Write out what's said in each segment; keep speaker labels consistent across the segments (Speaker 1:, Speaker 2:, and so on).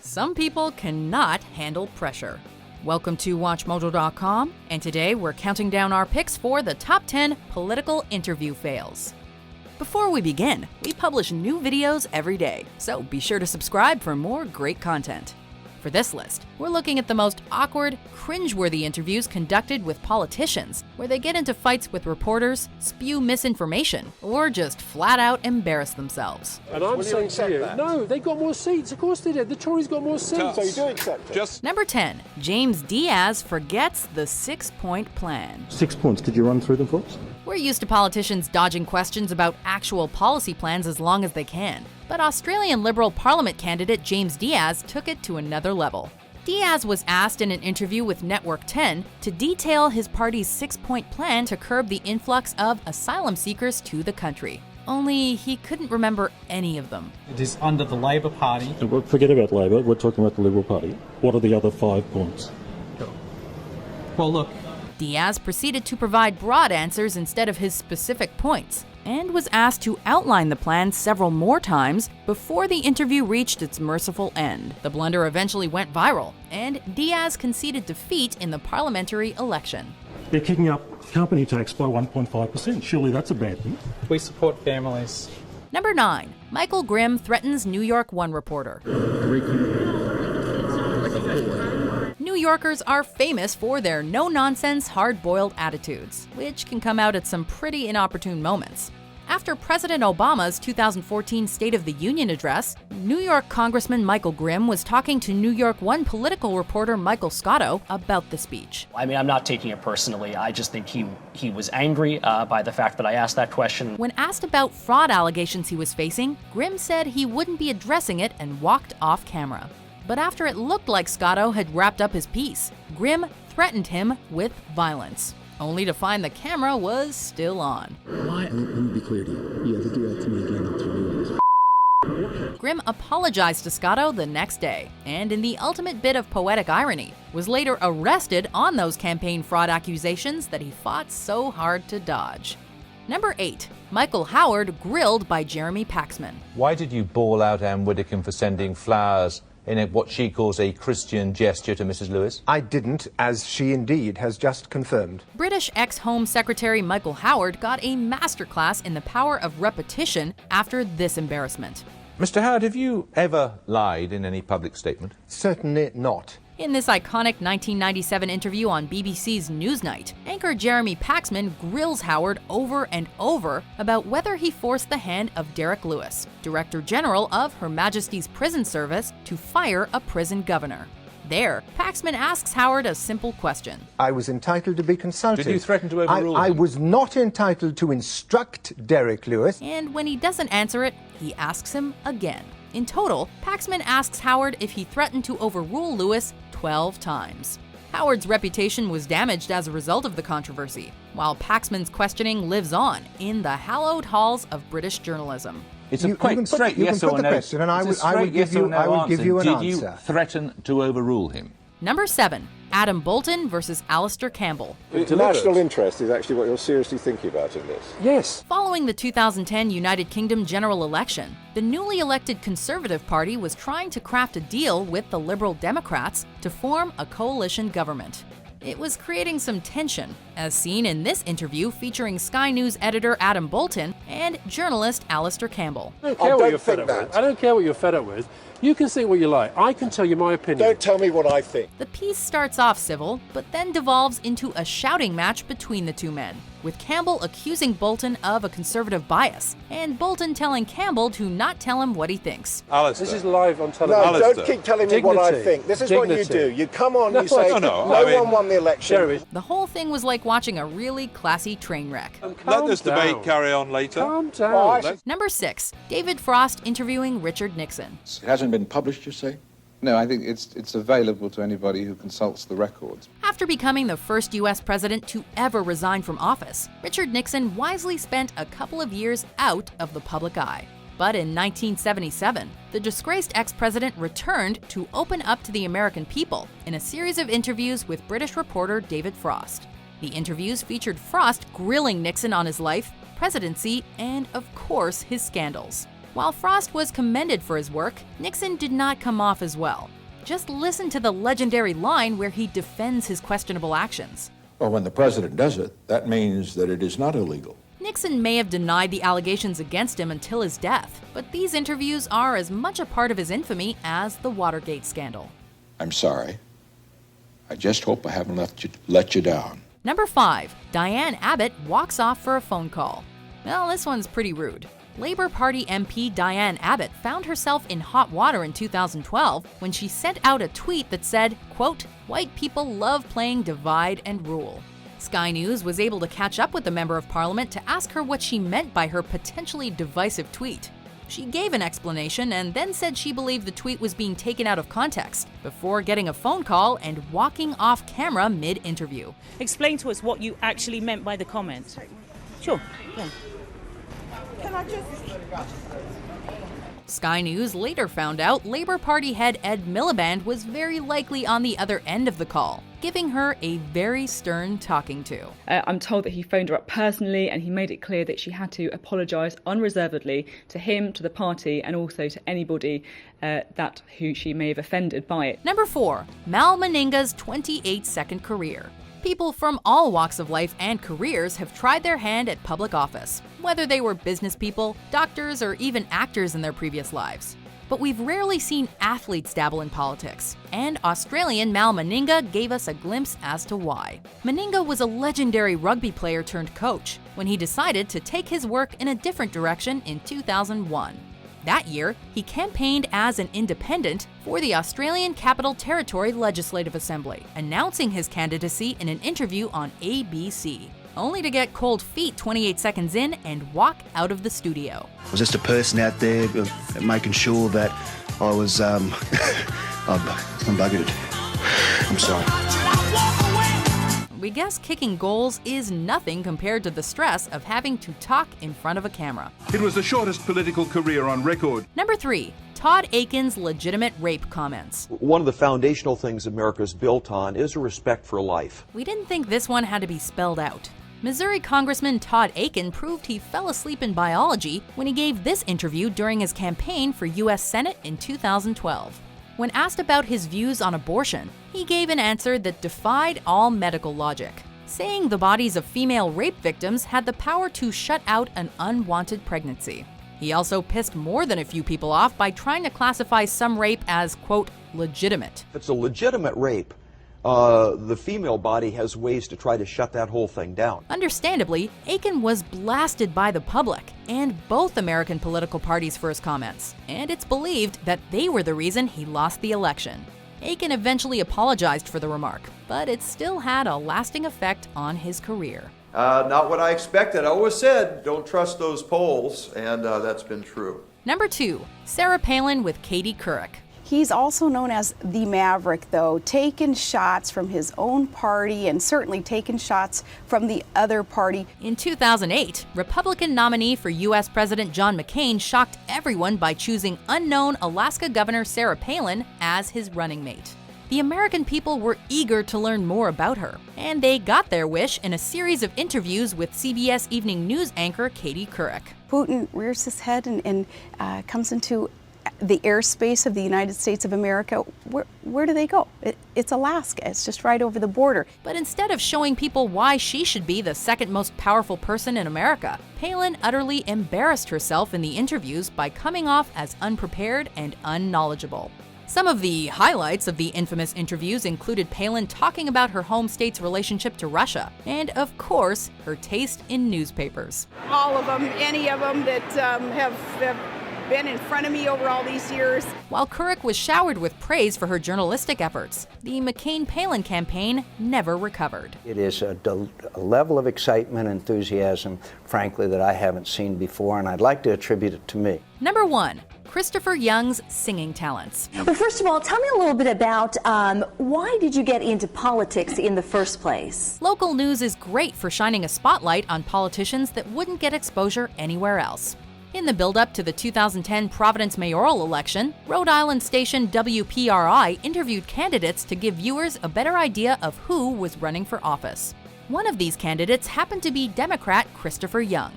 Speaker 1: Some people cannot handle pressure. Welcome to WatchMojo.com, and today we're counting down our picks for the top 10 political interview fails. Before we begin, we publish new videos every day, so be sure to subscribe for more great content. For this list, we're looking at the most awkward, cringeworthy interviews conducted with politicians, where they get into fights with reporters, spew misinformation, or just flat out embarrass themselves.
Speaker 2: And I'm saying to you, no, they got more seats. Of course they did. The Tories got more seats.
Speaker 3: So you do accept it?
Speaker 1: Number 10, Jaymes Diaz forgets the 6-point plan.
Speaker 4: 6 points, could you run through them for us?
Speaker 1: We're used to politicians dodging questions about actual policy plans as long as they can. But Australian Liberal Parliament candidate Jaymes Diaz took it to another level. Diaz was asked in an interview with Network 10 to detail his party's 6-point plan to curb the influx of asylum seekers to the country. Only he couldn't remember any of them.
Speaker 5: It is under the Labor Party.
Speaker 4: Forget about Labor, we're talking about the Liberal Party. What are the other 5 points?
Speaker 5: Well, look.
Speaker 1: Diaz proceeded to provide broad answers instead of his specific points, and was asked to outline the plan several more times before the interview reached its merciful end. The blunder eventually went viral, and Diaz conceded defeat in the parliamentary election.
Speaker 4: They're kicking up company tax by 1.5%. Surely that's a bad thing.
Speaker 5: We support families.
Speaker 1: Number 9. Michael Grimm threatens New York One reporter. New Yorkers are famous for their no-nonsense, hard-boiled attitudes, which can come out at some pretty inopportune moments. After President Obama's 2014 State of the Union address, New York Congressman Michael Grimm was talking to New York One political reporter Michael Scotto about the speech.
Speaker 6: I mean, I'm not taking it personally. I just think he was angry by the fact that I asked that question.
Speaker 1: When asked about fraud allegations he was facing, Grimm said he wouldn't be addressing it and walked off camera. But after it looked like Scotto had wrapped up his piece, Grimm threatened him with violence, only to find the camera was still on.
Speaker 7: Why? Let me be clear to you. You have to do that to me again, I'll turn you.
Speaker 1: Grimm apologized to Scotto the next day, and in the ultimate bit of poetic irony, was later arrested on those campaign fraud accusations that he fought so hard to dodge. Number 8. Michael Howard grilled by Jeremy Paxman.
Speaker 8: Why did you bawl out Anne Widdecombe for sending flowers in what she calls a Christian gesture to Mrs. Lewis?
Speaker 3: I didn't, as she indeed has just confirmed.
Speaker 1: British ex-Home Secretary Michael Howard got a masterclass in the power of repetition after this embarrassment.
Speaker 8: Mr. Howard, have you ever lied in any public statement?
Speaker 3: Certainly not.
Speaker 1: In this iconic 1997 interview on BBC's Newsnight, anchor Jeremy Paxman grills Howard over and over about whether he forced the hand of Derek Lewis, Director General of Her Majesty's Prison Service, to fire a prison governor. There, Paxman asks Howard a simple question.
Speaker 3: I was entitled to be consulted.
Speaker 8: Did you threaten to overrule
Speaker 3: I
Speaker 8: him?
Speaker 3: was not entitled to instruct Derek Lewis.
Speaker 1: And when he doesn't answer it, he asks him again. In total, Paxman asks Howard if he threatened to overrule Lewis 12 times. Howard's reputation was damaged as a result of the controversy, while Paxman's questioning lives on in the hallowed halls of British journalism.
Speaker 8: It's a quick, straight yes or no.
Speaker 3: Question and I will give you an
Speaker 8: answer.
Speaker 3: answer.
Speaker 8: Did you threaten to overrule him?
Speaker 1: Number 7. Adam Boulton versus Alastair Campbell.
Speaker 9: The national interest is actually what you're seriously thinking about in this.
Speaker 2: Yes.
Speaker 1: Following the 2010 United Kingdom general election, the newly elected Conservative Party was trying to craft a deal with the Liberal Democrats to form a coalition government. It was creating some tension, as seen in this interview featuring Sky News editor Adam Boulton and journalist Alastair Campbell.
Speaker 2: I don't care what you're fed up with. I don't care what you're fed up with. You can think what you like. I can tell you my opinion.
Speaker 9: Don't tell me what I think.
Speaker 1: The piece starts off civil, but then devolves into a shouting match between the two men, with Campbell accusing Boulton of a conservative bias, and Boulton telling Campbell to not tell him what he thinks.
Speaker 2: This is live on television.
Speaker 9: No, don't keep telling me what I think. This is what you do. You come on, you say, no one won the election.
Speaker 1: The whole thing was like watching a really classy train wreck.
Speaker 9: Let this debate carry on later.
Speaker 2: Calm down.
Speaker 1: Number 6. David Frost interviewing Richard Nixon.
Speaker 10: It hasn't been published, you say? No, I think it's available to anybody who consults the records.
Speaker 1: After becoming the first U.S. president to ever resign from office, Richard Nixon wisely spent a couple of years out of the public eye. But in 1977, the disgraced ex-president returned to open up to the American people in a series of interviews with British reporter David Frost. The interviews featured Frost grilling Nixon on his life, presidency, and, of course, his scandals. While Frost was commended for his work, Nixon did not come off as well. Just listen to the legendary line where he defends his questionable actions.
Speaker 11: Well, when the president does it, that means that it is not illegal.
Speaker 1: Nixon may have denied the allegations against him until his death, but these interviews are as much a part of his infamy as the Watergate scandal.
Speaker 11: I'm sorry. I just hope I haven't let you down.
Speaker 1: Number 5. Diane Abbott walks off for a phone call. Well, this one's pretty rude. Labour Party MP Diane Abbott found herself in hot water in 2012 when she sent out a tweet that said, quote, "White people love playing divide and rule." Sky News was able to catch up with the Member of Parliament to ask her what she meant by her potentially divisive tweet. She gave an explanation and then said she believed the tweet was being taken out of context before getting a phone call and walking off camera mid-interview.
Speaker 12: Explain to us what you actually meant by the comment. Sure. Yeah.
Speaker 1: Sky News later found out Labour Party head Ed Miliband was very likely on the other end of the call, giving her a very stern talking to.
Speaker 13: I'm told that he phoned her up personally and he made it clear that she had to apologise unreservedly to him, to the party, and also to anybody who she may have offended by it.
Speaker 1: Number 4. Mal Meninga's 28-second career. People from all walks of life and careers have tried their hand at public office, whether they were business people, doctors, or even actors in their previous lives. But we've rarely seen athletes dabble in politics, and Australian Mal Meninga gave us a glimpse as to why. Meninga was a legendary rugby player turned coach when he decided to take his work in a different direction in 2001. That year, he campaigned as an independent for the Australian Capital Territory Legislative Assembly, announcing his candidacy in an interview on ABC, only to get cold feet 28 seconds in and walk out of the studio.
Speaker 14: I was just a person out there making sure that I was, I'm buggered. I'm sorry.
Speaker 1: We guess kicking goals is nothing compared to the stress of having to talk in front of a camera.
Speaker 15: It was the shortest political career on record.
Speaker 1: Number 3. Todd Akin's legitimate rape comments.
Speaker 16: One of the foundational things America is built on is a respect for life.
Speaker 1: We didn't think this one had to be spelled out. Missouri Congressman Todd Akin proved he fell asleep in biology when he gave this interview during his campaign for U.S. Senate in 2012. When asked about his views on abortion, he gave an answer that defied all medical logic, saying the bodies of female rape victims had the power to shut out an unwanted pregnancy. He also pissed more than a few people off by trying to classify some rape as, quote, legitimate.
Speaker 16: If it's a legitimate rape, the female body has ways to try to shut that whole thing down.
Speaker 1: Understandably, Akin was blasted by the public and both American political parties for his comments, and it's believed that they were the reason he lost the election. Akin eventually apologized for the remark, but it still had a lasting effect on his career.
Speaker 17: Not what I expected. I always said, don't trust those polls, and that's been true.
Speaker 1: Number 2. Sarah Palin with Katie Couric.
Speaker 18: He's also known as the Maverick, though, taking shots from his own party and certainly taking shots from the other party.
Speaker 1: In 2008, Republican nominee for U.S. President John McCain shocked everyone by choosing unknown Alaska Governor Sarah Palin as his running mate. The American people were eager to learn more about her, and they got their wish in a series of interviews with CBS Evening News anchor Katie Couric.
Speaker 18: Putin rears his head and comes into the airspace of the United States of America. Where do they go? It's Alaska. It's just right over the border.
Speaker 1: But instead of showing people why she should be the second most powerful person in America, Palin utterly embarrassed herself in the interviews by coming off as unprepared and unknowledgeable. Some of the highlights of the infamous interviews included Palin talking about her home state's relationship to Russia, and of course, her taste in newspapers.
Speaker 18: All of them, any of them that have been in front of me over all these years.
Speaker 1: While Couric was showered with praise for her journalistic efforts, the McCain-Palin campaign never recovered.
Speaker 19: It is a level of excitement and enthusiasm, frankly, that I haven't seen before, and I'd like to attribute it to me.
Speaker 1: Number 1. Christopher Young's singing talents.
Speaker 20: Well, first of all, tell me a little bit about why did you get into politics in the first place?
Speaker 1: Local news is great for shining a spotlight on politicians that wouldn't get exposure anywhere else. In the build-up to the 2010 Providence mayoral election, Rhode Island station WPRI interviewed candidates to give viewers a better idea of who was running for office. One of these candidates happened to be Democrat Christopher Young.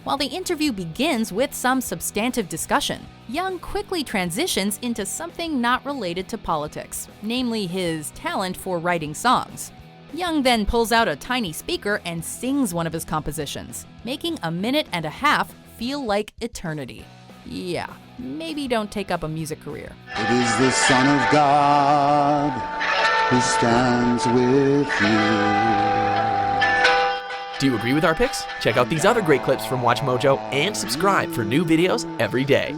Speaker 1: While the interview begins with some substantive discussion, Young quickly transitions into something not related to politics, namely his talent for writing songs. Young then pulls out a tiny speaker and sings one of his compositions, making 1.5 minutes feel like eternity. Yeah, maybe don't take up a music career.
Speaker 21: It is the Son of God who stands with you.
Speaker 22: Do you agree with our picks? Check out these other great clips from WatchMojo and subscribe for new videos every day.